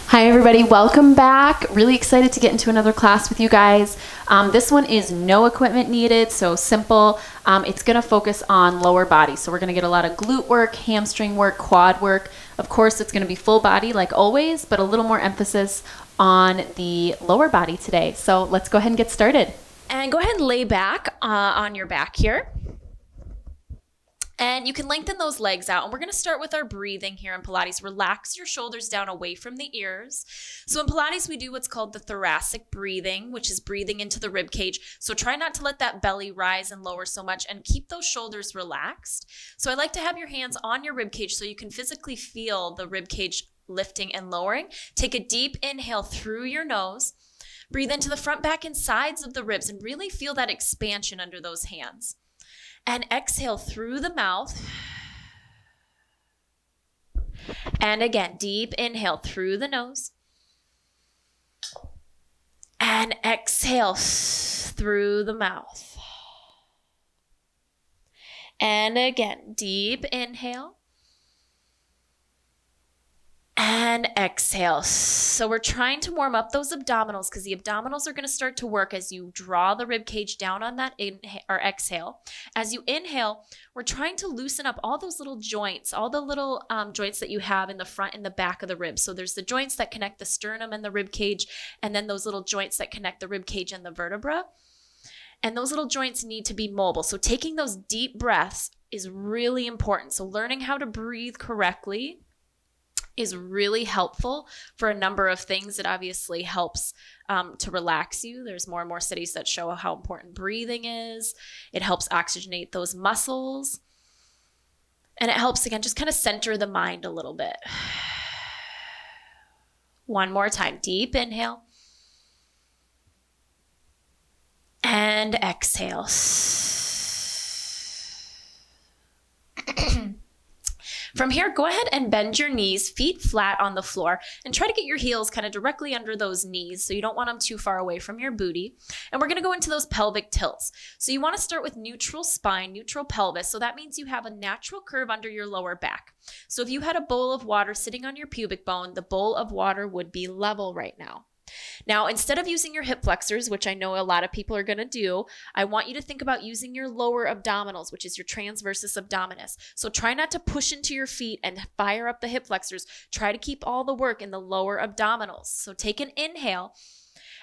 Hi everybody, welcome back. Really excited to get into another class with you guys. This one is no equipment needed, so simple. It's going to focus on lower body. So we're going to get a lot of glute work, hamstring work, quad work. Of course, it's going to be full body like always, but a little more emphasis on the lower body today. So let's go ahead and get started. And go ahead and lay back on your back here. And you can lengthen those legs out. And we're going to start with our breathing here in Pilates. Relax your shoulders down away from the ears. So in Pilates, we do what's called the thoracic breathing, which is breathing into the rib cage. So try not to let that belly rise and lower so much and keep those shoulders relaxed. So I like to have your hands on your rib cage so you can physically feel the rib cage lifting and lowering. Take a deep inhale through your nose. Breathe into the front, back, and sides of the ribs and really feel that expansion under those hands. And exhale through the mouth. And again, deep inhale through the nose. And exhale through the mouth. And again, deep inhale. And exhale. So we're trying to warm up those abdominals because the abdominals are going to start to work as you draw the rib cage down on that inhale or exhale. As you inhale, we're trying to loosen up all those little joints, all the little joints that you have in the front and the back of the ribs. So there's the joints that connect the sternum and the rib cage, and then those little joints that connect the rib cage and the vertebra. And those little joints need to be mobile. So taking those deep breaths is really important. So learning how to breathe correctly is really helpful for a number of things. It obviously helps to relax you. There's more and more studies that show how important breathing is. It helps oxygenate those muscles. And it helps, again, just kind of center the mind a little bit. One more time. Deep inhale. And exhale. From here, go ahead and bend your knees, feet flat on the floor, and try to get your heels kind of directly under those knees so you don't want them too far away from your booty. And we're going to go into those pelvic tilts. So you want to start with neutral spine, neutral pelvis. So that means you have a natural curve under your lower back. So if you had a bowl of water sitting on your pubic bone, the bowl of water would be level right now. Now, instead of using your hip flexors, which I know a lot of people are going to do, I want you to think about using your lower abdominals, which is your transversus abdominis. So try not to push into your feet and fire up the hip flexors. Try to keep all the work in the lower abdominals. So take an inhale.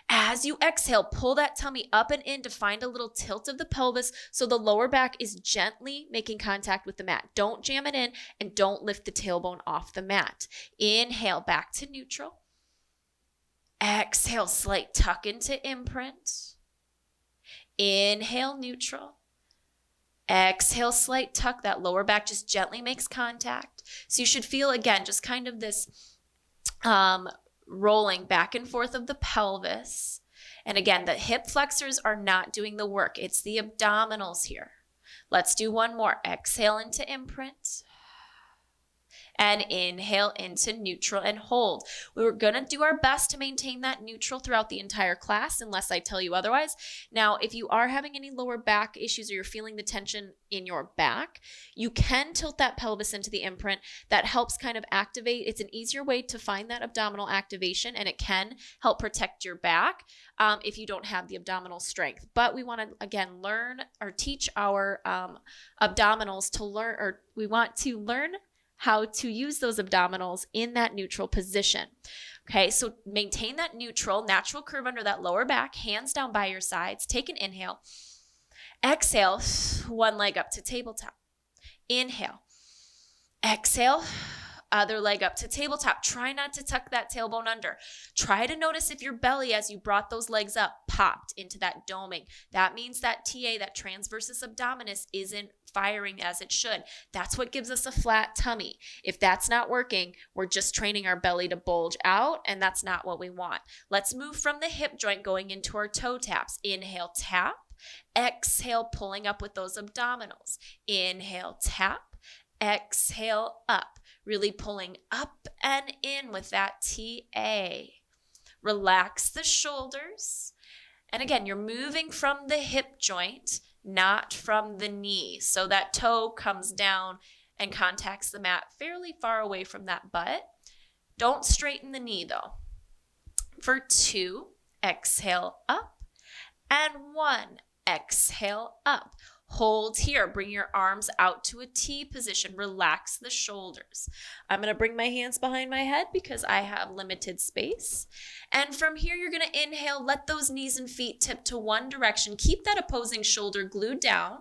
As you exhale, pull that tummy up and in to find a little tilt of the pelvis so the lower back is gently making contact with the mat. Don't jam it in and don't lift the tailbone off the mat. Inhale back to neutral. Exhale, slight tuck into imprint. Inhale, neutral. Exhale, slight tuck. That lower back just gently makes contact. So you should feel, again, just kind of this rolling back and forth of the pelvis. And again, the hip flexors are not doing the work. It's the abdominals here. Let's do one more. Exhale into imprint. And inhale into neutral and hold. We're going to do our best to maintain that neutral throughout the entire class unless I tell you otherwise. Now, if you are having any lower back issues or you're feeling the tension in your back, you can tilt that pelvis into the imprint. That helps kind of activate. It's an easier way to find that abdominal activation, and it can help protect your back if you don't have the abdominal strength. But we want to, again, learn or teach our abdominals to learn, or we want to learn how to use those abdominals in that neutral position. Okay, so maintain that neutral, natural curve under that lower back, hands down by your sides. Take an inhale. Exhale, one leg up to tabletop. Inhale. Exhale, other leg up to tabletop. Try not to tuck that tailbone under. Try to notice if your belly, as you brought those legs up, popped into that doming. That means that TA, that transversus abdominis, isn't firing as it should. That's what gives us a flat tummy. If that's not working, we're just training our belly to bulge out, and that's not what we want. Let's move from the hip joint going into our toe taps. Inhale, tap. Exhale, pulling up with those abdominals. Inhale, tap. Exhale, up. Really pulling up and in with that TA. Relax the shoulders. And again, you're moving from the hip joint, not from the knee. So that toe comes down and contacts the mat fairly far away from that butt. Don't straighten the knee though. For 2, exhale up, and 1, exhale up. Hold here. Bring your arms out to a T position. Relax the shoulders. I'm going to bring my hands behind my head because I have limited space. And from here, you're going to inhale. Let those knees and feet tip to one direction. Keep that opposing shoulder glued down.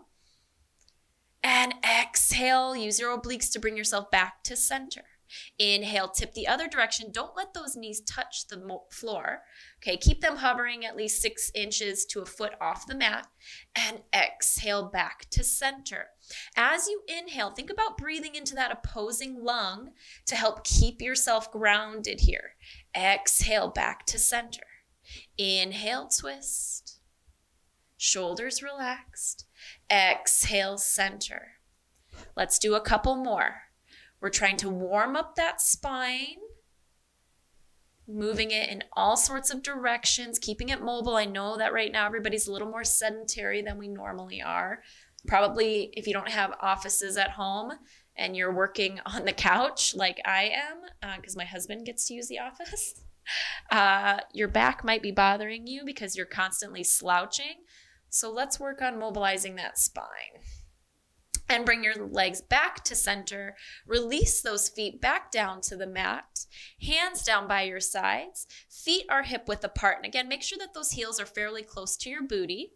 And exhale. Use your obliques to bring yourself back to center. Inhale, tip the other direction. Don't let those knees touch the floor. Okay, keep them hovering at least 6 inches to a foot off the mat. And exhale back to center. As you inhale, think about breathing into that opposing lung to help keep yourself grounded here. Exhale back to center. Inhale, twist. Shoulders relaxed. Exhale, center. Let's do a couple more. We're trying to warm up that spine, moving it in all sorts of directions, keeping it mobile. I know that right now everybody's a little more sedentary than we normally are. Probably if you don't have offices at home and you're working on the couch like I am, because my husband gets to use the office, your back might be bothering you because you're constantly slouching. So let's work on mobilizing that spine. And bring your legs back to center. Release those feet back down to the mat. Hands down by your sides. Feet are hip width apart. And again, make sure that those heels are fairly close to your booty.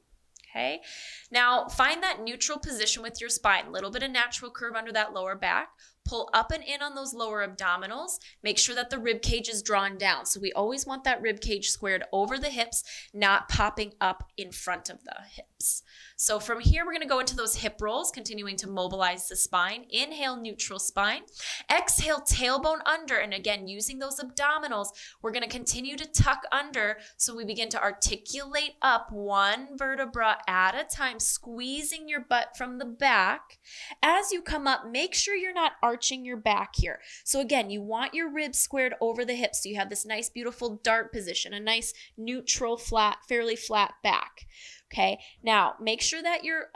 Okay. Now find that neutral position with your spine. A little bit of natural curve under that lower back. Pull up and in on those lower abdominals. Make sure that the rib cage is drawn down. So we always want that rib cage squared over the hips, not popping up in front of the hips. So from here, we're going to go into those hip rolls, continuing to mobilize the spine. Inhale, neutral spine. Exhale, tailbone under. And again, using those abdominals, we're going to continue to tuck under so we begin to articulate up one vertebra at a time, squeezing your butt from the back. As you come up, make sure you're not arching your back here. So again, you want your ribs squared over the hips so you have this nice, beautiful dart position, a nice neutral, flat, fairly flat back. Okay, now make sure that you're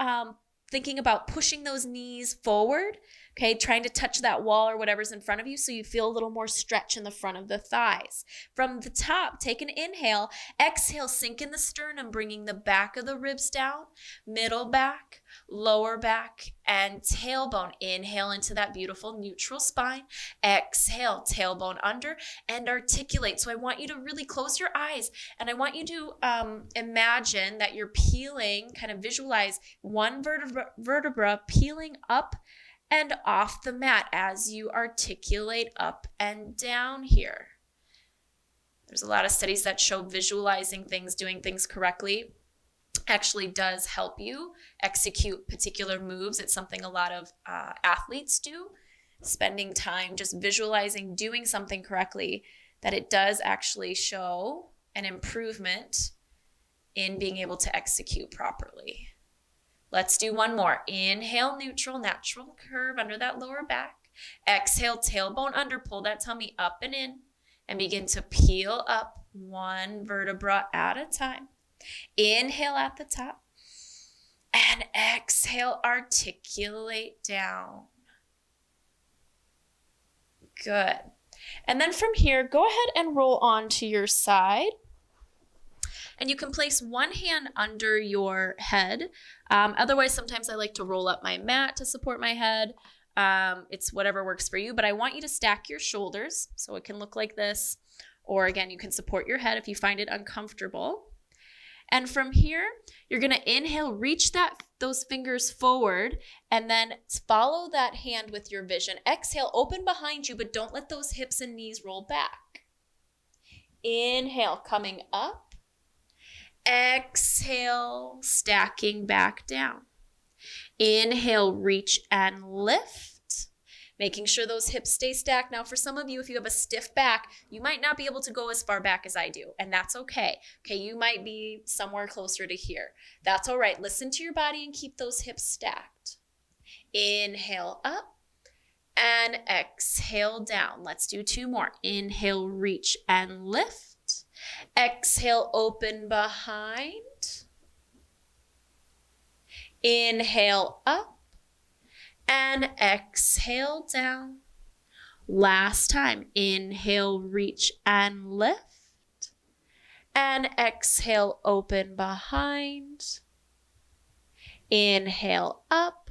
thinking about pushing those knees forward, okay, trying to touch that wall or whatever's in front of you so you feel a little more stretch in the front of the thighs. From the top, take an inhale, exhale, sink in the sternum, bringing the back of the ribs down, middle back, lower back, and tailbone. Inhale into that beautiful neutral spine. Exhale, tailbone under, and articulate. So I want you to really close your eyes, and I want you to imagine that you're peeling, kind of visualize one vertebra peeling up and off the mat as you articulate up and down here. There's a lot of studies that show visualizing things, doing things correctly actually does help you execute particular moves. It's something a lot of athletes do, spending time just visualizing doing something correctly, that it does actually show an improvement in being able to execute properly. Let's do one more. Inhale, neutral, natural curve under that lower back. Exhale, tailbone under, pull that tummy up and in, and begin to peel up one vertebra at a time. Inhale at the top, and exhale, articulate down. Good. And then from here, go ahead and roll on to your side. And you can place one hand under your head. Otherwise, sometimes I like to roll up my mat to support my head. It's whatever works for you, but I want you to stack your shoulders so it can look like this. Or again, you can support your head if you find it uncomfortable. And from here, you're going to inhale, reach those fingers forward, and then follow that hand with your vision. Exhale, open behind you, but don't let those hips and knees roll back. Inhale, coming up. Exhale, stacking back down. Inhale, reach and lift. Making sure those hips stay stacked. Now, for some of you, if you have a stiff back, you might not be able to go as far back as I do, and that's okay. Okay, you might be somewhere closer to here. That's all right. Listen to your body and keep those hips stacked. Inhale up and exhale down. Let's do 2 more. Inhale, reach and lift. Exhale, open behind. Inhale up. And exhale down. Last time. Inhale, reach and lift. And exhale, open behind. Inhale up.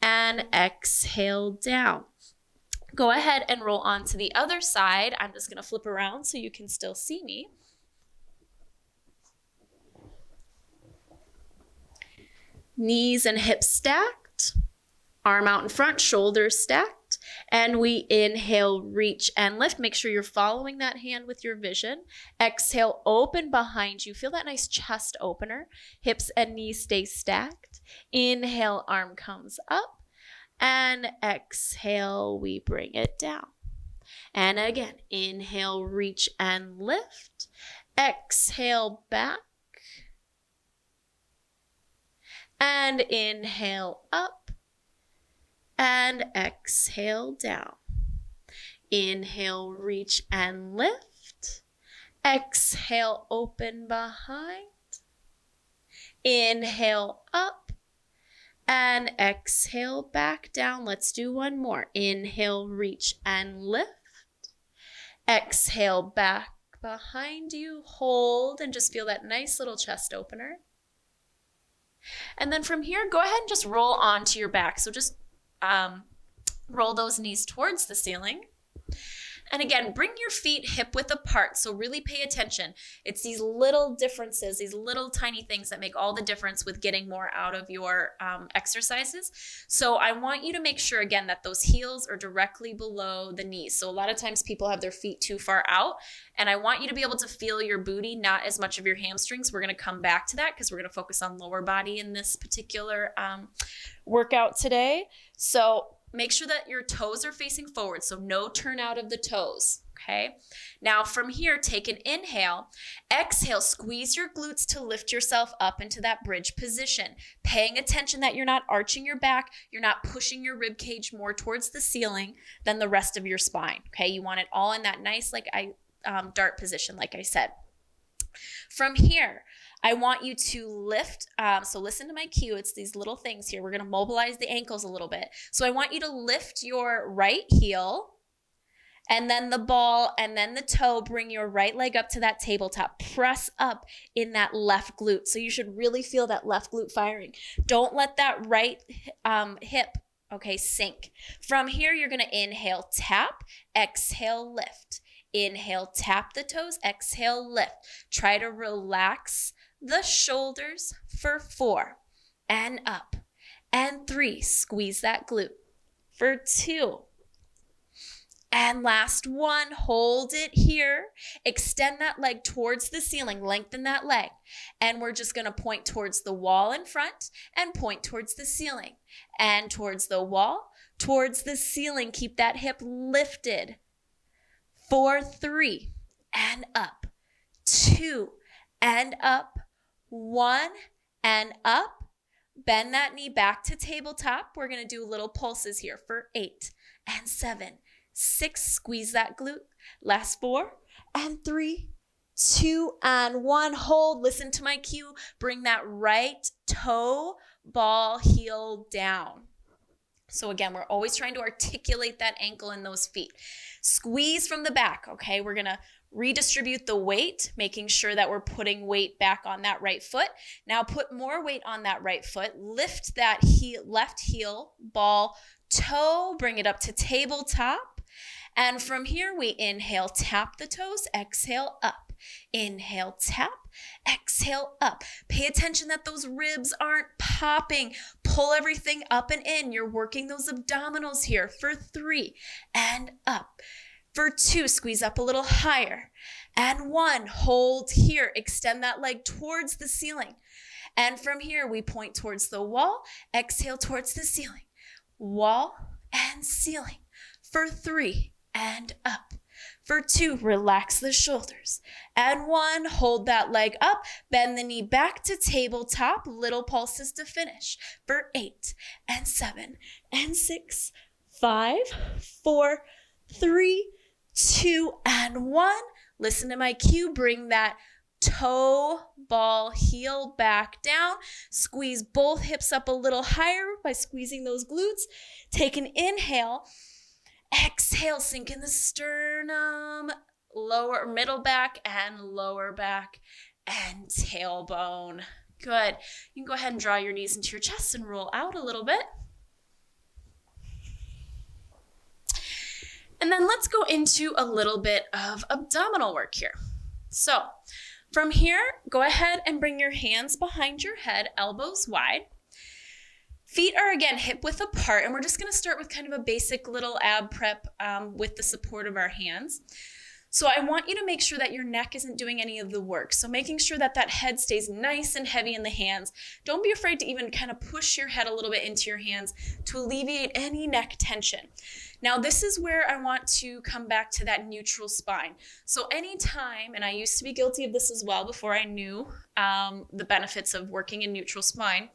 And exhale down. Go ahead and roll on to the other side. I'm just going to flip around so you can still see me. Knees and hips stacked. Arm out in front, shoulders stacked. And we inhale, reach and lift. Make sure you're following that hand with your vision. Exhale, open behind you. Feel that nice chest opener. Hips and knees stay stacked. Inhale, arm comes up. And exhale, we bring it down. And again, inhale, reach and lift. Exhale, back. And inhale, up. And exhale, down. Inhale, reach and lift. Exhale, open behind. Inhale, up. And exhale, back down. Let's do one more. Inhale, reach and lift. Exhale, back behind you. Hold and just feel that nice little chest opener. And then from here, go ahead and just roll onto your back. So just roll those knees towards the ceiling. And again, bring your feet hip width apart. So really pay attention. It's these little differences, these little tiny things that make all the difference with getting more out of your exercises. So I want you to make sure, again, that those heels are directly below the knees. So a lot of times people have their feet too far out. And I want you to be able to feel your booty, not as much of your hamstrings. We're going to come back to that because we're going to focus on lower body in this particular workout today. So make sure that your toes are facing forward, so no turn out of the toes, okay? Now from here, take an inhale. Exhale, squeeze your glutes to lift yourself up into that bridge position. Paying attention that you're not arching your back, you're not pushing your rib cage more towards the ceiling than the rest of your spine, okay? You want it all in that nice dart position, like I said. From here, I want you to lift, so listen to my cue, it's these little things here. We're gonna mobilize the ankles a little bit. So I want you to lift your right heel, and then the ball, and then the toe, bring your right leg up to that tabletop. Press up in that left glute. So you should really feel that left glute firing. Don't let that right hip, okay, sink. From here, you're gonna inhale, tap, exhale, lift. Inhale, tap the toes, exhale, lift. Try to relax the shoulders for 4 and up. And 3, squeeze that glute. For 2. And last 1, hold it here. Extend that leg towards the ceiling, lengthen that leg. And we're just gonna point towards the wall in front and point towards the ceiling. And towards the wall, towards the ceiling, keep that hip lifted. For 3 and up, 2 and up, 1 and up. Bend that knee back to tabletop. We're going to do little pulses here for 8 and 7, 6. Squeeze that glute. Last 4 and 3, 2 and 1. Hold. Listen to my cue. Bring that right toe, ball, heel down. So again, we're always trying to articulate that ankle and those feet. Squeeze from the back, okay? We're gonna redistribute the weight, making sure that we're putting weight back on that right foot. Now put more weight on that right foot. Lift that left heel, ball, toe, bring it up to tabletop. And from here, we inhale, tap the toes, exhale, up. Inhale, tap, exhale, up. Pay attention that those ribs aren't popping. Pull everything up and in. You're working those abdominals here for 3 and up. For 2, squeeze up a little higher. And 1, hold here. Extend that leg towards the ceiling. And from here, we point towards the wall. Exhale towards the ceiling. Wall and ceiling. For 3 and up. For 2, relax the shoulders. And 1, hold that leg up. Bend the knee back to tabletop. Little pulses to finish. For 8 and 7 and 6, 5, 4, 3, 2 and 1. Listen to my cue. Bring that toe, ball, heel back down. Squeeze both hips up a little higher by squeezing those glutes. Take an inhale. Exhale, sink in the sternum, lower middle back and lower back and tailbone. Good. You can go ahead and draw your knees into your chest and roll out a little bit. And then let's go into a little bit of abdominal work here. So from here, go ahead and bring your hands behind your head, elbows wide. Feet are again hip width apart, and we're just gonna start with kind of a basic little ab prep with the support of our hands. So I want you to make sure that your neck isn't doing any of the work. So making sure that that head stays nice and heavy in the hands. Don't be afraid to even kind of push your head a little bit into your hands to alleviate any neck tension. Now this is where I want to come back to that neutral spine. So anytime, and I used to be guilty of this as well before I knew the benefits of working in neutral spine,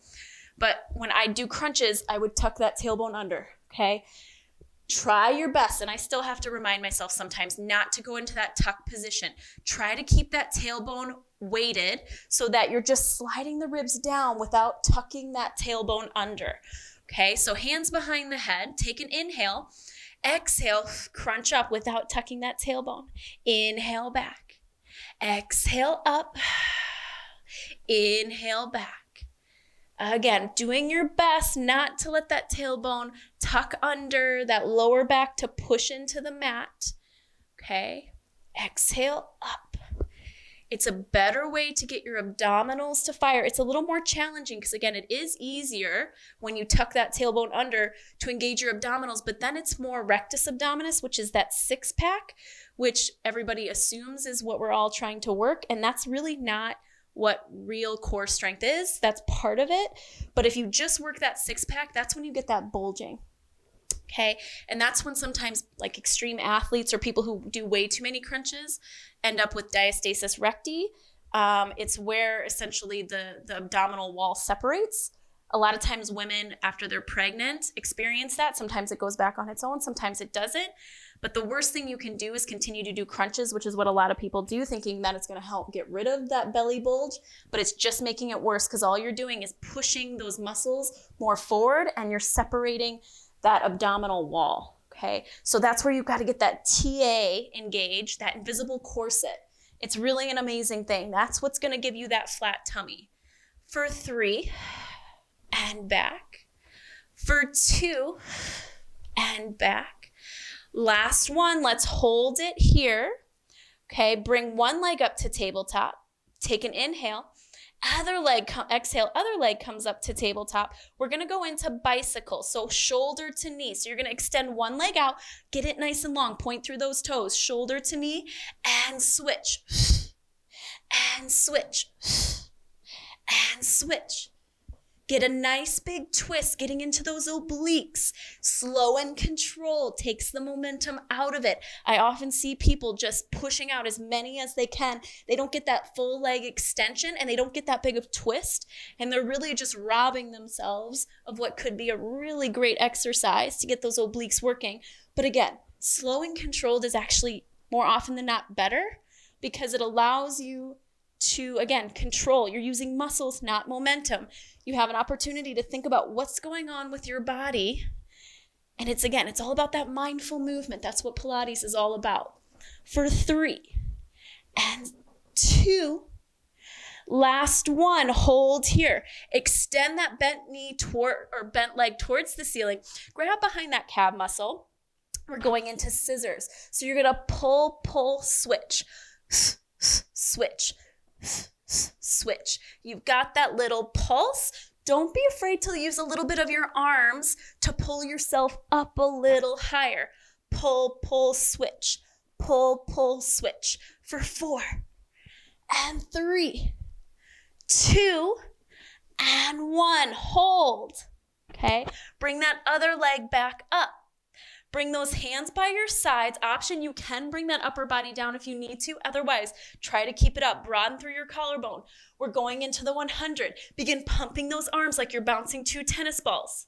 but when I do crunches, I would tuck that tailbone under, okay? Try your best, and I still have to remind myself sometimes not to go into that tuck position. Try to keep that tailbone weighted so that you're just sliding the ribs down without tucking that tailbone under. Okay, so hands behind the head, take an inhale, exhale, crunch up without tucking that tailbone. Inhale back, exhale up, inhale back. Again, doing your best not to let that tailbone tuck under, that lower back to push into the mat. Okay, exhale up. It's a better way to get your abdominals to fire. It's a little more challenging because again, it is easier when you tuck that tailbone under to engage your abdominals, but then it's more rectus abdominis, which is that six pack, which everybody assumes is what we're all trying to work. And that's really not what real core strength is. That's part of it. But if you just work that six pack, that's when you get that bulging. Okay. And that's when sometimes like extreme athletes or people who do way too many crunches end up with diastasis recti. It's where essentially the abdominal wall separates. A lot of times women after they're pregnant experience that. Sometimes it goes back on its own. Sometimes it doesn't. But the worst thing you can do is continue to do crunches, which is what a lot of people do, thinking that it's going to help get rid of that belly bulge, but it's just making it worse because all you're doing is pushing those muscles more forward and you're separating that abdominal wall, okay? So that's where you've got to get that TA engaged, that invisible corset. It's really an amazing thing. That's what's going to give you that flat tummy. For 3, and back. For 2, and back. Last one, let's hold it here. Okay, bring one leg up to tabletop. Take an inhale. Other leg, exhale, other leg comes up to tabletop. We're gonna go into bicycle, so shoulder to knee. So you're gonna extend one leg out, get it nice and long, point through those toes, shoulder to knee, and switch. And switch. And switch. Get a nice big twist, getting into those obliques. Slow and controlled takes the momentum out of it. I often see people just pushing out as many as they can. They don't get that full leg extension and they don't get that big of twist. And they're really just robbing themselves of what could be a really great exercise to get those obliques working. But again, slow and controlled is actually more often than not better because it allows you to, again, control. You're using muscles, not momentum. You have an opportunity to think about what's going on with your body. And it's all about that mindful movement. That's what Pilates is all about. For 3 and 2, last one, hold here. Extend that bent knee bent leg towards the ceiling. Grab behind that calf muscle. We're going into scissors. So you're gonna pull, switch, switch, switch. You've got that little pulse. Don't be afraid to use a little bit of your arms to pull yourself up a little higher. Pull, switch. Pull, switch. For 4 and 3, 2 and 1. Hold. Okay. Bring that other leg back up. Bring those hands by your sides. Option, you can bring that upper body down if you need to. Otherwise, try to keep it up. Broaden through your collarbone. We're going into the 100. Begin pumping those arms like you're bouncing 2 tennis balls.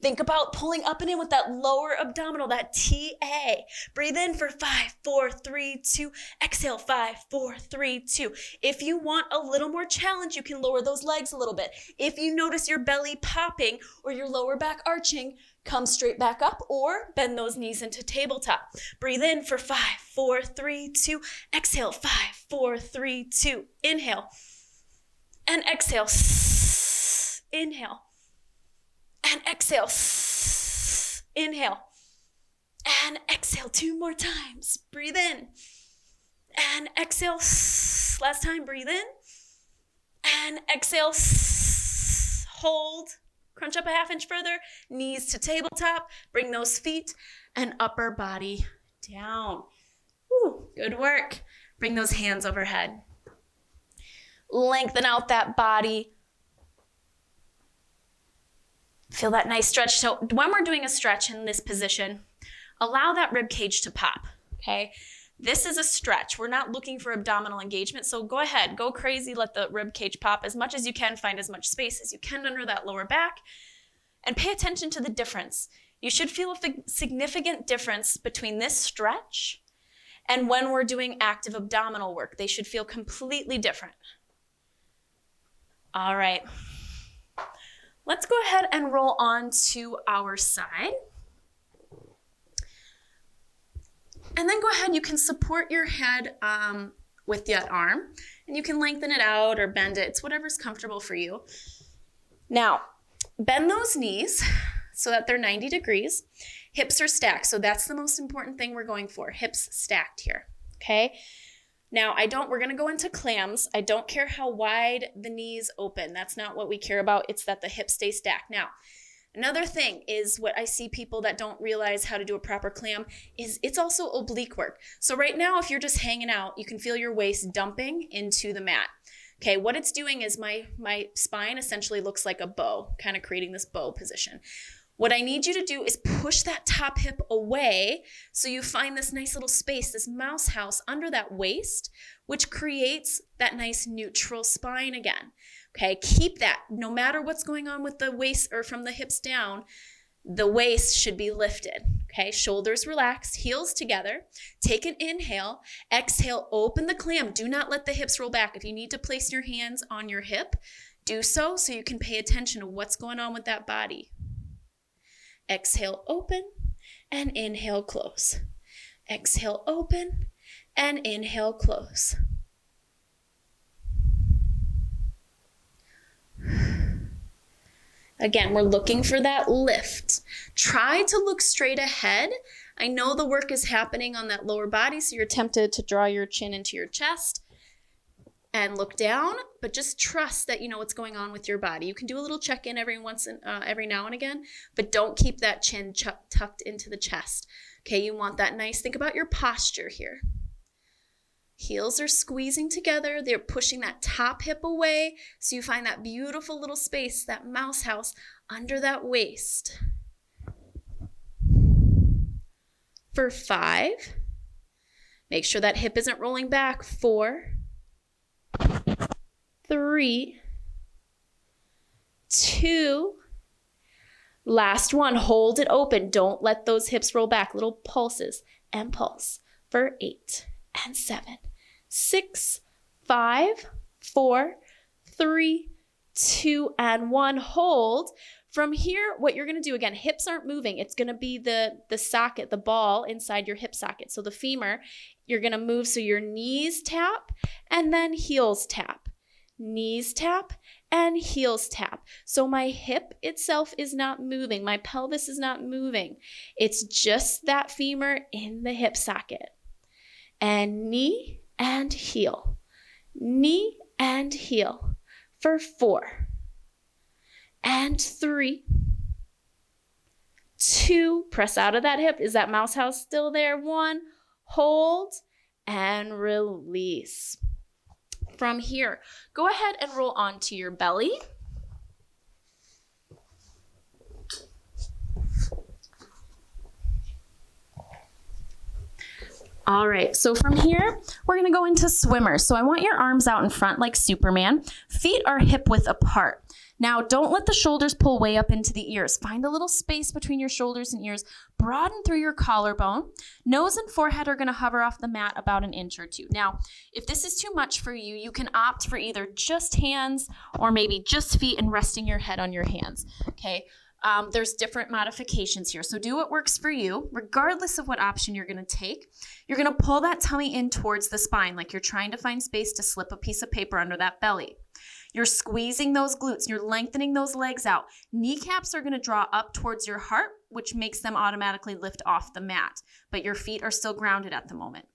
Think about pulling up and in with that lower abdominal, that TA. Breathe in for 5, 4, 3, 2. Exhale, 5, 4, 3, 2. If you want a little more challenge, you can lower those legs a little bit. If you notice your belly popping or your lower back arching, come straight back up or bend those knees into tabletop. Breathe in for 5, 4, 3, 2. Exhale, 5, 4, 3, 2. Inhale and exhale. Inhale and exhale. Inhale and exhale. 2 more times. Breathe in and exhale. Last time, breathe in and exhale. Hold. Crunch up a half inch further. Knees to tabletop. Bring those feet and upper body down. Woo, good work. Bring those hands overhead. Lengthen out that body. Feel that nice stretch. So when we're doing a stretch in this position, allow that rib cage to pop, okay? This is a stretch. We're not looking for abdominal engagement, so go ahead, go crazy, let the rib cage pop as much as you can, find as much space as you can under that lower back, and pay attention to the difference. You should feel a significant difference between this stretch and when we're doing active abdominal work. They should feel completely different. All right. Let's go ahead and roll on to our side. And then go ahead, you can support your head with that arm, and you can lengthen it out or bend it. It's whatever's comfortable for you. Now, bend those knees so that they're 90 degrees. Hips are stacked, so that's the most important thing we're going for. Hips stacked here, okay? Now, we're gonna go into clams. I don't care how wide the knees open. That's not what we care about. It's that the hips stay stacked. Now, another thing is what I see people that don't realize how to do a proper clam is it's also oblique work. So right now, if you're just hanging out, you can feel your waist dumping into the mat. Okay, what it's doing is my spine essentially looks like a bow, kind of creating this bow position. What I need you to do is push that top hip away so you find this nice little space, this mouse house under that waist, which creates that nice neutral spine again. Okay, keep that. No matter what's going on with the waist or from the hips down, the waist should be lifted. Okay, shoulders relaxed, heels together. Take an inhale, exhale, open the clam. Do not let the hips roll back. If you need to place your hands on your hip, do so you can pay attention to what's going on with that body. Exhale, open, and inhale, close. Exhale, open, and inhale, close. Again, we're looking for that lift. Try to look straight ahead. I know the work is happening on that lower body, so you're tempted to draw your chin into your chest and look down, but just trust that you know what's going on with your body. You can do a little check-in every now and again, but don't keep that chin tucked into the chest. Okay, you want that nice, think about your posture here. Heels are squeezing together. They're pushing that top hip away, so you find that beautiful little space, that mouse house under that waist. For 5, make sure that hip isn't rolling back. 4, 3, 2, last one. Hold it open. Don't let those hips roll back. Little pulses and pulse for 8 and 7, 6, 5, 4, 3, 2, and 1. Hold. From here, what you're going to do, again, hips aren't moving. It's going to be the socket, the ball inside your hip socket. So the femur, you're going to move so your knees tap and then heels tap. Knees tap and heels tap. So my hip itself is not moving. My pelvis is not moving. It's just that femur in the hip socket. And knee and heel. Knee and heel for 4 and 3, 2, press out of that hip. Is that mouse house still there? 1, hold and release. From here, go ahead and roll onto your belly. All right, so from here, we're gonna go into swimmer. So I want your arms out in front like Superman. Feet are hip width apart. Now, don't let the shoulders pull way up into the ears. Find a little space between your shoulders and ears. Broaden through your collarbone. Nose and forehead are gonna hover off the mat about an inch or two. Now, if this is too much for you, you can opt for either just hands or maybe just feet and resting your head on your hands, okay? There's different modifications here. So do what works for you, regardless of what option you're gonna take. You're gonna pull that tummy in towards the spine, like you're trying to find space to slip a piece of paper under that belly. You're squeezing those glutes, you're lengthening those legs out. Kneecaps are gonna draw up towards your heart, which makes them automatically lift off the mat, but your feet are still grounded at the moment.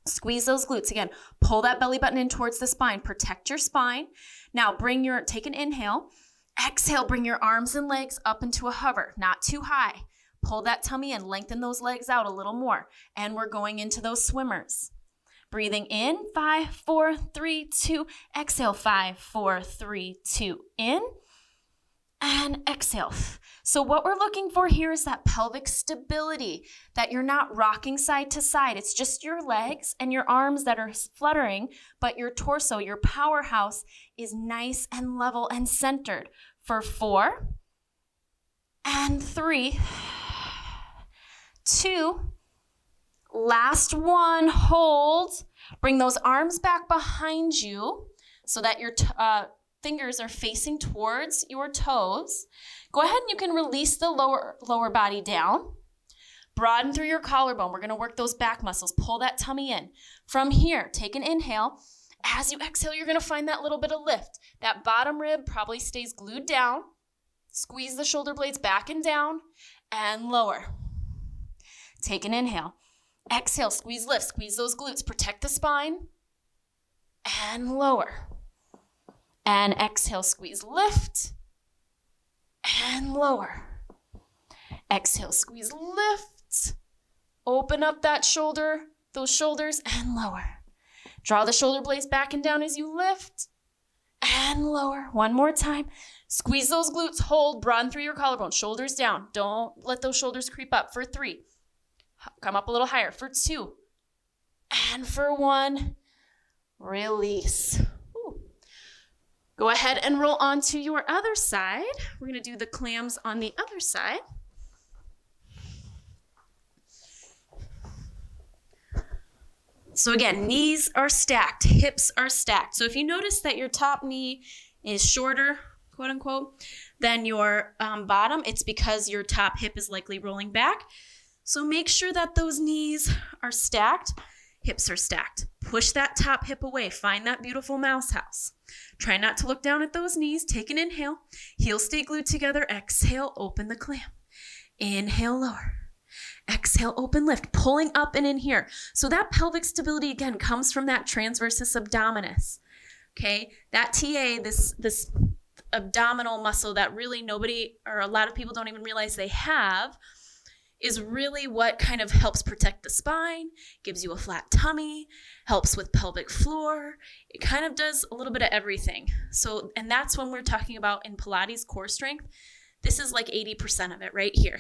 Squeeze those glutes. Again, pull that belly button in towards the spine, protect your spine. Now take an inhale. Exhale, bring your arms and legs up into a hover, not too high. Pull that tummy in, lengthen those legs out a little more. And we're going into those swimmers. Breathing in, 5, 4, 3, 2. Exhale, 5, 4, 3, 2. In and exhale. So what we're looking for here is that pelvic stability, that you're not rocking side to side. It's just your legs and your arms that are fluttering, but your torso, your powerhouse is nice and level and centered. For 4 and 3, 2, last one, hold. Bring those arms back behind you so that your fingers are facing towards your toes. Go ahead and you can release the lower body down. Broaden through your collarbone. We're gonna work those back muscles. Pull that tummy in. From here, take an inhale. As you exhale, you're gonna find that little bit of lift. That bottom rib probably stays glued down. Squeeze the shoulder blades back and down and lower. Take an inhale. Exhale, squeeze, lift, squeeze those glutes. Protect the spine and lower. And exhale, squeeze, lift and lower. Exhale, squeeze, lift. Open up that shoulder, those shoulders and lower. Draw the shoulder blades back and down as you lift and lower. One more time. Squeeze those glutes, hold, broaden through your collarbone, shoulders down. Don't let those shoulders creep up. For 3, come up a little higher. For 2, and for 1, release. Ooh. Go ahead and roll onto your other side. We're gonna do the clams on the other side. So again, knees are stacked, hips are stacked. So if you notice that your top knee is shorter, quote unquote, than your bottom, it's because your top hip is likely rolling back. So make sure that those knees are stacked, hips are stacked. Push that top hip away, find that beautiful mouse house. Try not to look down at those knees, take an inhale, heels stay glued together, exhale, open the clam. Inhale, lower. Exhale, open, lift, pulling up and in here. So that pelvic stability, again, comes from that transversus abdominis, okay? That TA, this abdominal muscle that really nobody or a lot of people don't even realize they have, is really what kind of helps protect the spine, gives you a flat tummy, helps with pelvic floor. It kind of does a little bit of everything. So, and that's when we're talking about in Pilates core strength, this is like 80% of it right here.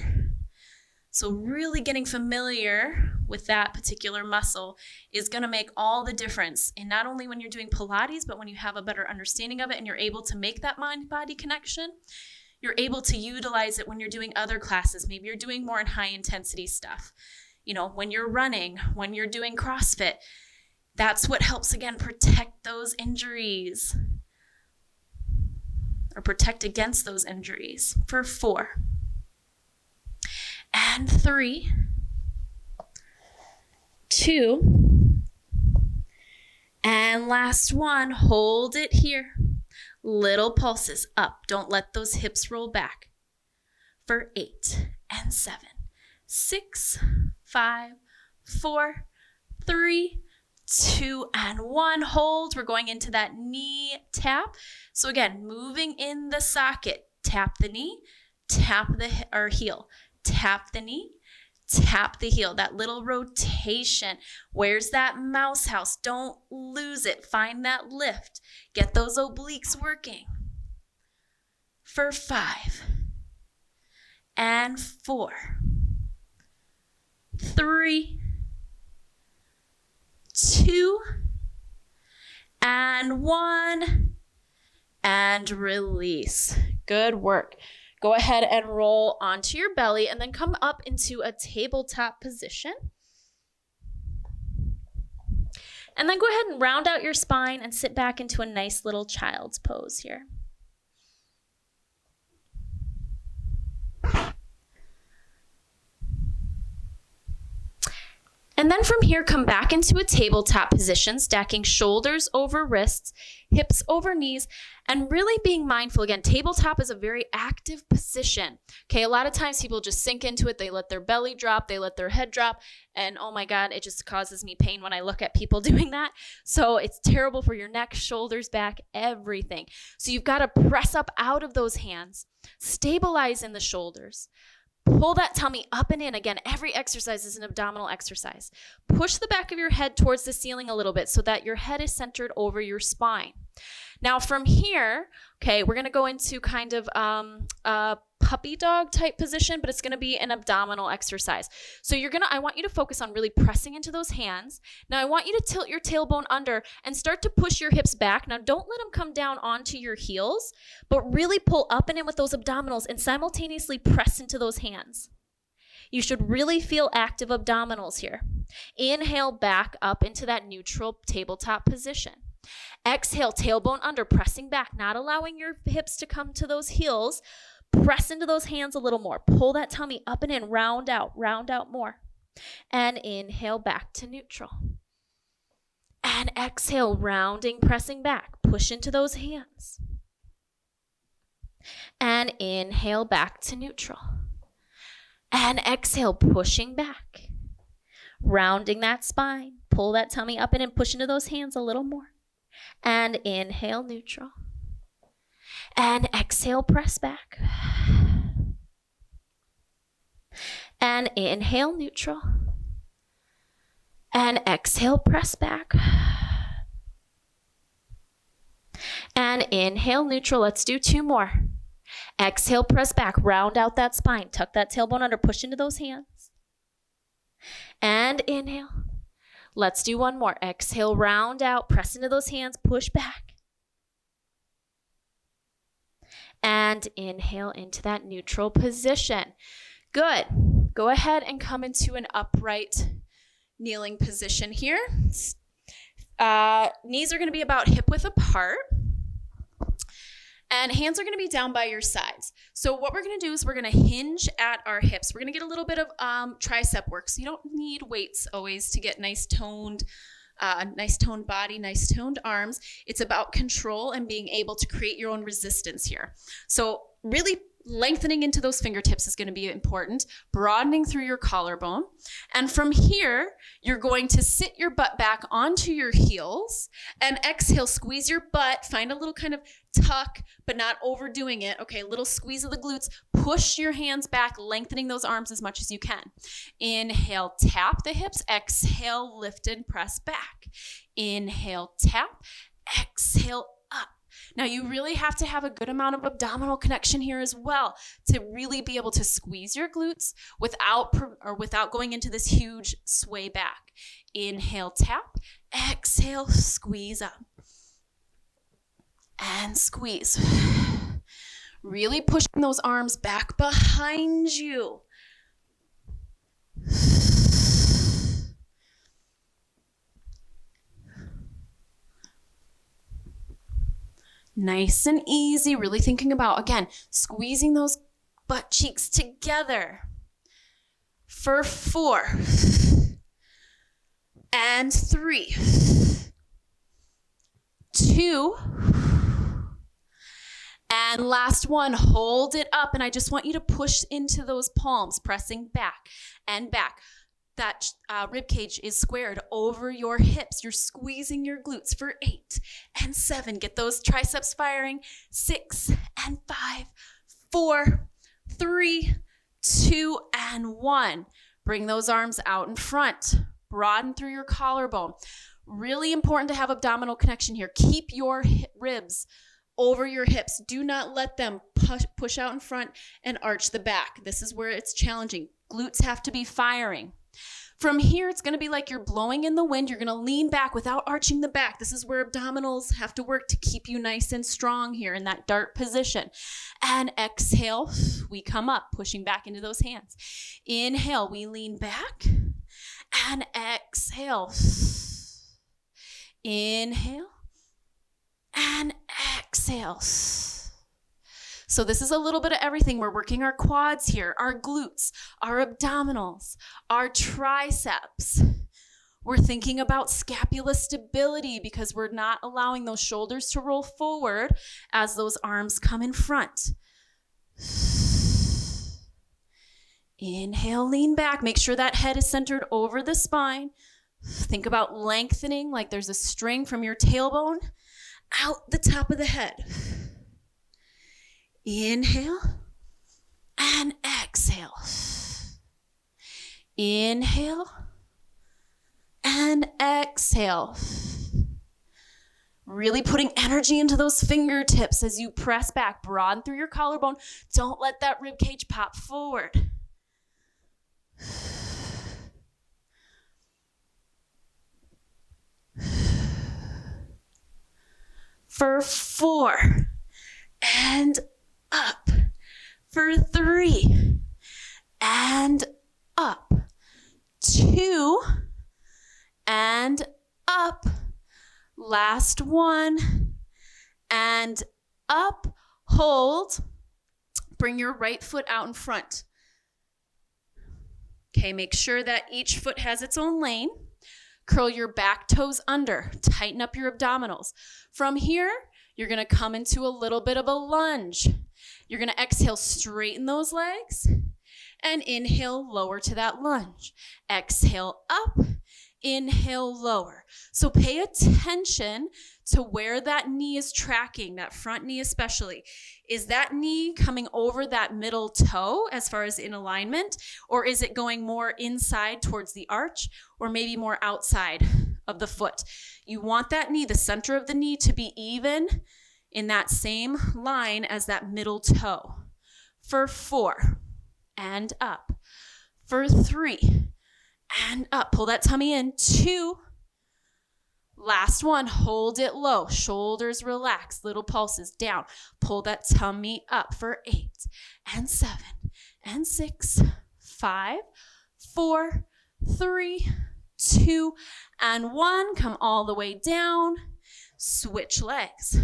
So really getting familiar with that particular muscle is going to make all the difference in not only when you're doing Pilates, but when you have a better understanding of it and you're able to make that mind-body connection, you're able to utilize it when you're doing other classes. Maybe you're doing more in high-intensity stuff. You know, when you're running, when you're doing CrossFit, that's what helps, again, protect those injuries or protect against those injuries. For 4. And 3, 2, and last one, hold it here. Little pulses up. Don't let those hips roll back. For 8 and 7, 6, 5, 4, 3, 2, and 1. Hold. We're going into that knee tap. So again, moving in the socket. Tap the knee, tap the heel. Tap the knee, tap the heel. That little rotation. Where's that mouse house? Don't lose it. Find that lift. Get those obliques working. For 5 and 4, 3, 2, and 1, and release. Good work. Go ahead and roll onto your belly and then come up into a tabletop position. And then go ahead and round out your spine and sit back into a nice little child's pose here. And then from here, come back into a tabletop position, stacking shoulders over wrists, hips over knees, and really being mindful. Again, tabletop is a very active position. Okay, a lot of times people just sink into it. They let their belly drop, they let their head drop, and oh my God, it just causes me pain when I look at people doing that. So it's terrible for your neck, shoulders, back, everything. So you've got to press up out of those hands, stabilize in the shoulders. Pull that tummy up and in. Again, every exercise is an abdominal exercise. Push the back of your head towards the ceiling a little bit so that your head is centered over your spine. Now from here, okay, we're going to go into kind of a puppy dog type position, but it's going to be an abdominal exercise. So I want you to focus on really pressing into those hands. Now I want you to tilt your tailbone under and start to push your hips back. Now don't let them come down onto your heels, but really pull up and in with those abdominals and simultaneously press into those hands. You should really feel active abdominals here. Inhale back up into that neutral tabletop position. Exhale, tailbone under, pressing back, not allowing your hips to come to those heels. Press into those hands a little more. Pull that tummy up and in, round out more. And inhale back to neutral. And exhale, rounding, pressing back. Push into those hands. And inhale back to neutral. And exhale, pushing back. Rounding that spine. Pull that tummy up and in, push into those hands a little more. And inhale, neutral. And exhale, press back. And inhale, neutral. And exhale, press back. And inhale, neutral. Let's do 2 more. Exhale, press back. Round out that spine. Tuck that tailbone under. Push into those hands. And inhale. Let's do 1 more. Exhale, round out. Press into those hands. Push back. And inhale into that neutral position. Good. Go ahead and come into an upright kneeling position here. Knees are going to be about hip width apart. And hands are going to be down by your sides. So what we're going to do is we're going to hinge at our hips. We're going to get a little bit of tricep work. So you don't need weights always to get nice toned body, nice toned arms. It's about control and being able to create your own resistance here. So really lengthening into those fingertips is going to be important, broadening through your collarbone. And from here, you're going to sit your butt back onto your heels and exhale, squeeze your butt, find a little kind of tuck, but not overdoing it. Okay, a little squeeze of the glutes, push your hands back, lengthening those arms as much as you can. Inhale, tap the hips, exhale, lift and press back. Inhale, tap, exhale, up. Now you really have to have a good amount of abdominal connection here as well to really be able to squeeze your glutes without going into this huge sway back. Inhale, tap, exhale, squeeze up. And squeeze. Really pushing those arms back behind you. Nice and easy, really thinking about, again, squeezing those butt cheeks together. For 4 and 3, 2, and last one. Hold it up, and I just want you to push into those palms, pressing back and back. That rib cage is squared over your hips. You're squeezing your glutes for 8 and 7. Get those triceps firing. 6 and 5, 4, 3, 2, and 1. Bring those arms out in front. Broaden through your collarbone. Really important to have abdominal connection here. Keep your ribs over your hips. Do not let them push out in front and arch the back. This is where it's challenging. Glutes have to be firing. From here, it's going to be like you're blowing in the wind. You're going to lean back without arching the back. This is where abdominals have to work to keep you nice and strong here in that dart position. And exhale, we come up, pushing back into those hands. Inhale, we lean back. And exhale. Inhale. And exhale. So this is a little bit of everything. We're working our quads here, our glutes, our abdominals, our triceps. We're thinking about scapula stability because we're not allowing those shoulders to roll forward as those arms come in front. Inhale, lean back. Make sure that head is centered over the spine. Think about lengthening like there's a string from your tailbone out the top of the head. Inhale and exhale. Inhale and exhale. Really putting energy into those fingertips as you press back. Broaden through your collarbone. Don't let that rib cage pop forward. For 4 and up. For 3 and up. 2 and up. Last one and up. Hold. Bring your right foot out in front. Okay, make sure that each foot has its own lane. Curl your back toes under. Tighten up your abdominals. From here, you're going to come into a little bit of a lunge. You're going to exhale, straighten those legs, and inhale, lower to that lunge. Exhale, up, inhale, lower. So pay attention to where that knee is tracking, that front knee especially. Is that knee coming over that middle toe as far as in alignment, or is it going more inside towards the arch, or maybe more outside of the foot? You want that knee, the center of the knee, to be even in that same line as that middle toe. For 4 and up. For 3 and up. Pull that tummy in. 2. Last one. Hold it low. Shoulders relax. Little pulses down. Pull that tummy up for 8 and 7 and 6, 5, 4, 3, 2, and 1. Come all the way down. Switch legs.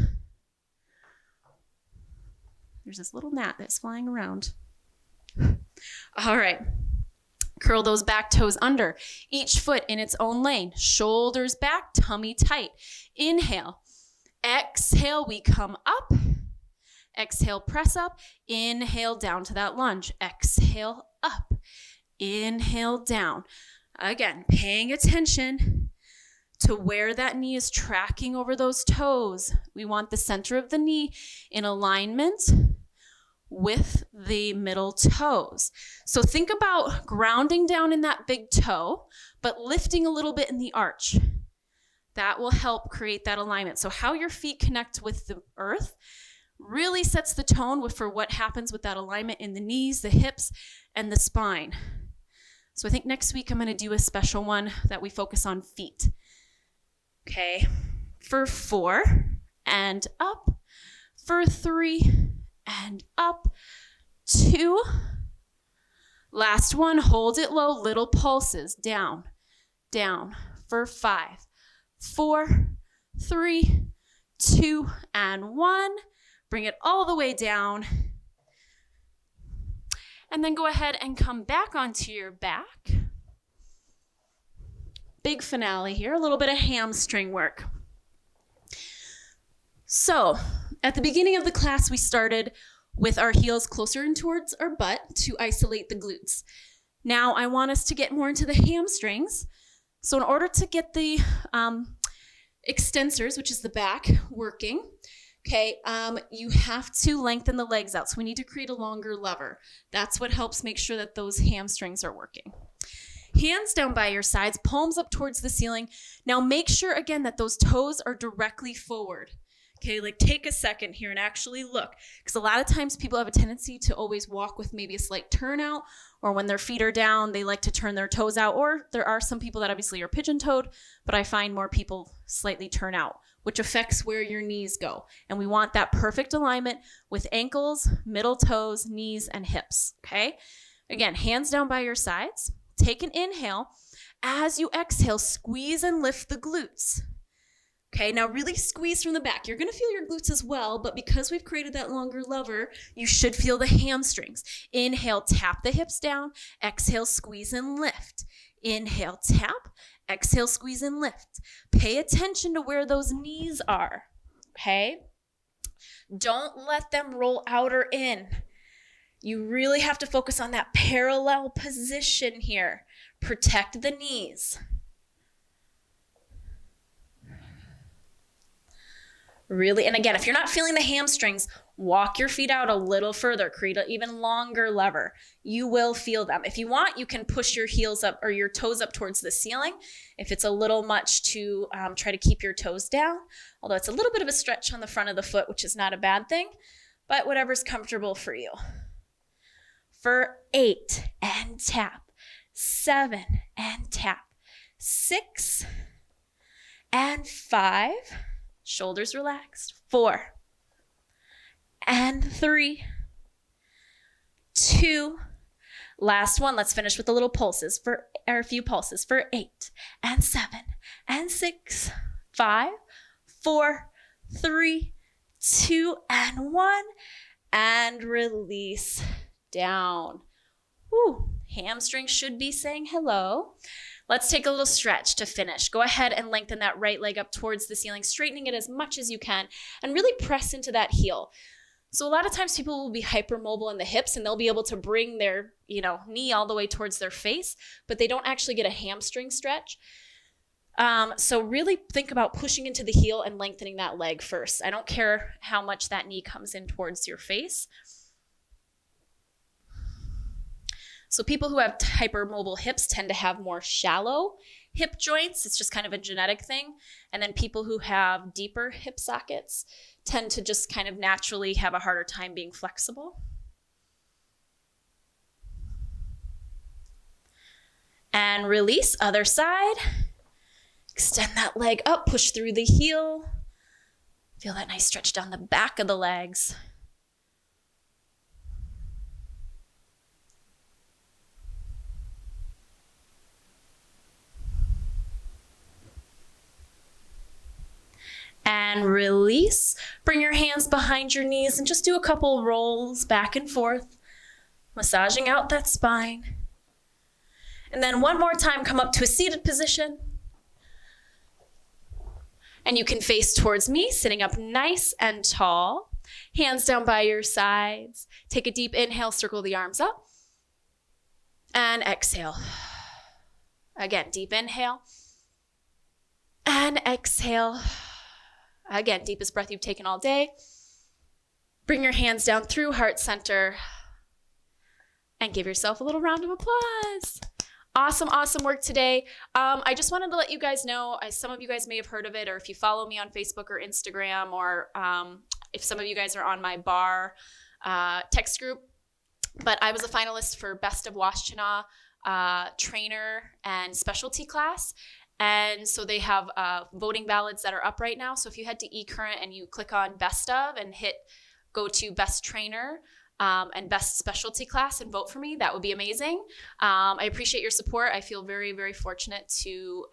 There's this little gnat that's flying around. All right. Curl those back toes under. Each foot in its own lane. Shoulders back, tummy tight. Inhale. Exhale, we come up. Exhale, press up. Inhale, down to that lunge. Exhale, up. Inhale, down. Again, paying attention to where that knee is tracking over those toes. We want the center of the knee in alignment with the middle toes. So think about grounding down in that big toe, but lifting a little bit in the arch. That will help create that alignment. So how your feet connect with the earth really sets the tone for what happens with that alignment in the knees, the hips, and the spine. So I think next week I'm going to do a special one that we focus on feet. Okay, for 4 and up. For 3 and up. 2. Last one, hold it low, little pulses, down, down. For 5, 4, 3, 2, and 1. Bring it all the way down. And then go ahead and come back onto your back. Big finale here, a little bit of hamstring work. So, at the beginning of the class, we started with our heels closer in towards our butt to isolate the glutes. Now, I want us to get more into the hamstrings. So, in order to get the extensors, which is the back, working, okay, you have to lengthen the legs out. So we need to create a longer lever. That's what helps make sure that those hamstrings are working. Hands down by your sides, palms up towards the ceiling. Now make sure again that those toes are directly forward. Okay, like take a second here and actually look. Because a lot of times people have a tendency to always walk with maybe a slight turnout, or when their feet are down, they like to turn their toes out. Or there are some people that obviously are pigeon-toed, but I find more people slightly turn out, which affects where your knees go. And we want that perfect alignment with ankles, middle toes, knees, and hips, okay? Again, hands down by your sides. Take an inhale. As you exhale, squeeze and lift the glutes. Okay, now really squeeze from the back. You're gonna feel your glutes as well, but because we've created that longer lever, you should feel the hamstrings. Inhale, tap the hips down. Exhale, squeeze and lift. Inhale, tap. Exhale, squeeze and lift. Pay attention to where those knees are, okay? Don't let them roll out or in. You really have to focus on that parallel position here. Protect the knees. Really, and again, if you're not feeling the hamstrings, walk your feet out a little further, create an even longer lever. You will feel them. If you want, you can push your heels up or your toes up towards the ceiling if it's a little much to try to keep your toes down, although it's a little bit of a stretch on the front of the foot, which is not a bad thing, but whatever's comfortable for you. For 8, and tap. 7, and tap. 6, and 5. Shoulders relaxed. 4, and 3, 2. Last one. Let's finish with the little pulses or a few pulses for 8, and 7, and 6, 5, 4, 3, 2, and 1, and release down. Whew. Hamstrings should be saying hello. Let's take a little stretch to finish. Go ahead and lengthen that right leg up towards the ceiling, straightening it as much as you can, and really press into that heel. So a lot of times people will be hypermobile in the hips and they'll be able to bring their, knee all the way towards their face, but they don't actually get a hamstring stretch. So really think about pushing into the heel and lengthening that leg first. I don't care how much that knee comes in towards your face. So people who have hypermobile hips tend to have more shallow hip joints. It's just kind of a genetic thing. And then people who have deeper hip sockets tend to just kind of naturally have a harder time being flexible. And release, other side. Extend that leg up, push through the heel. Feel that nice stretch down the back of the legs. And release. Bring your hands behind your knees and just do a couple rolls back and forth, massaging out that spine. And then one more time, come up to a seated position. And you can face towards me, sitting up nice and tall. Hands down by your sides. Take a deep inhale, circle the arms up. And exhale. Again, deep inhale. And exhale. Again, deepest breath you've taken all day. Bring your hands down through heart center and give yourself a little round of applause. Awesome, awesome work today. I just wanted to let you guys know, some of you guys may have heard of it, or if you follow me on Facebook or Instagram, or if some of you guys are on my bar text group, but I was a finalist for Best of Washtenaw trainer and specialty class. And so they have voting ballots that are up right now. So if you head to eCurrent and you click on Best of and go to Best Trainer and Best Specialty Class and vote for me, that would be amazing. I appreciate your support. I feel very, very fortunate to,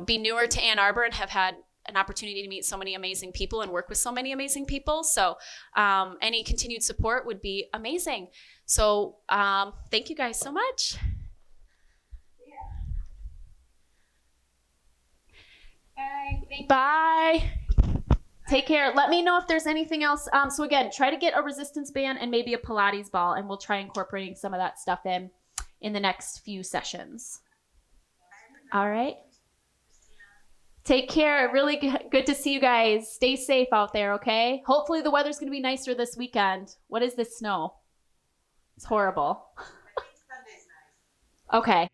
be newer to Ann Arbor and have had an opportunity to meet so many amazing people and work with so many amazing people. So any continued support would be amazing. So thank you guys so much. Bye. Bye. Take care. Let me know if there's anything else. So again, try to get a resistance band and maybe a Pilates ball, and we'll try incorporating some of that stuff in the next few sessions. All right. Take care. Really good to see you guys. Stay safe out there, okay? Hopefully the weather's going to be nicer this weekend. What is this snow? It's horrible. I think Sunday's nice. Okay.